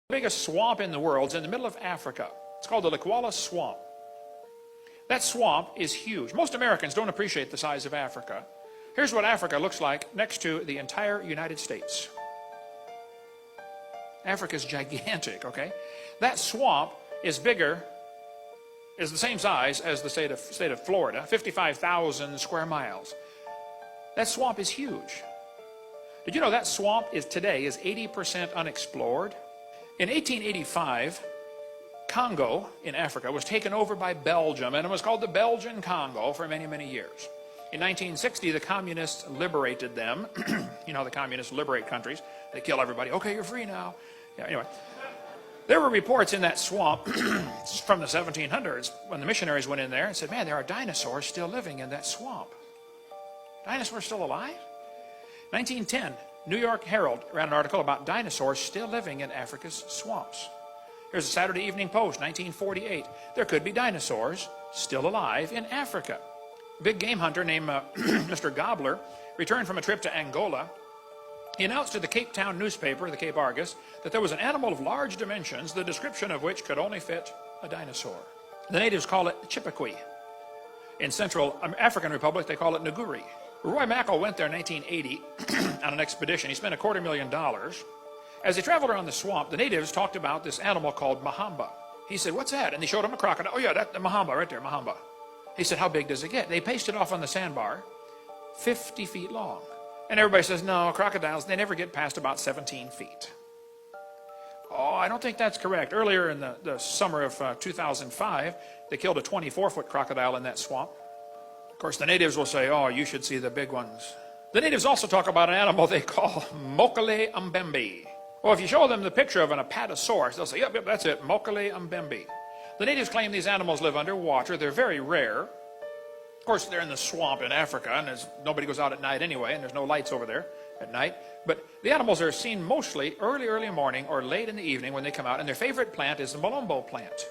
The biggest swamp in the world is in the middle of Africa. It's called the Likwala Swamp. That swamp is huge. Most Americans don't appreciate the size of Africa. Here's what Africa looks like next to the entire United States. Africa's gigantic, okay? That swamp is bigger, is the same size as the state of Florida, 55,000 square miles. That swamp is huge. Did you know that swamp today is 80% unexplored? In 1885, Congo in Africa was taken over by Belgium, and it was called the Belgian Congo for many, many years. In 1960, the communists liberated them. You know how the communists liberate countries. They kill everybody. Okay, you're free now. Yeah, anyway. There were reports in that swamp from the 1700s when the missionaries went in there and said, man, there are dinosaurs still living in that swamp. Dinosaurs still alive? 1910, New York Herald ran an article about dinosaurs still living in Africa's swamps. Here's a Saturday Evening Post, 1948. There could be dinosaurs still alive in Africa. A big game hunter named Mr. Gobbler returned from a trip to Angola. He announced to the Cape Town newspaper, the Cape Argus, that there was an animal of large dimensions, the description of which could only fit a dinosaur. The natives call it Chippequi. In Central African Republic, they call it Nguri. Roy Mackal went there in 1980 on an expedition. He spent $250,000. As they traveled around the swamp, the natives talked about this animal called Mahamba. He said, what's that? And they showed him a crocodile. Oh yeah, that's the Mahamba right there, Mahamba. He said, how big does it get? They pasted off on the sandbar, 50 feet long. And everybody says, no, crocodiles, they never get past about 17 feet. Oh, I don't think that's correct. Earlier in the summer of 2005, they killed a 24-foot crocodile in that swamp. Of course, the natives will say, oh, you should see the big ones. The natives also talk about an animal they call Mokele Mbembe. Well, if you show them the picture of an apatosaurus, they'll say, yep, that's it, Mokele Mbembe. The natives claim these animals live underwater. They're very rare. Of course, they're in the swamp in Africa, and nobody goes out at night anyway, and there's no lights over there at night. But the animals are seen mostly early morning or late in the evening when they come out, and their favorite plant is the Malombo plant.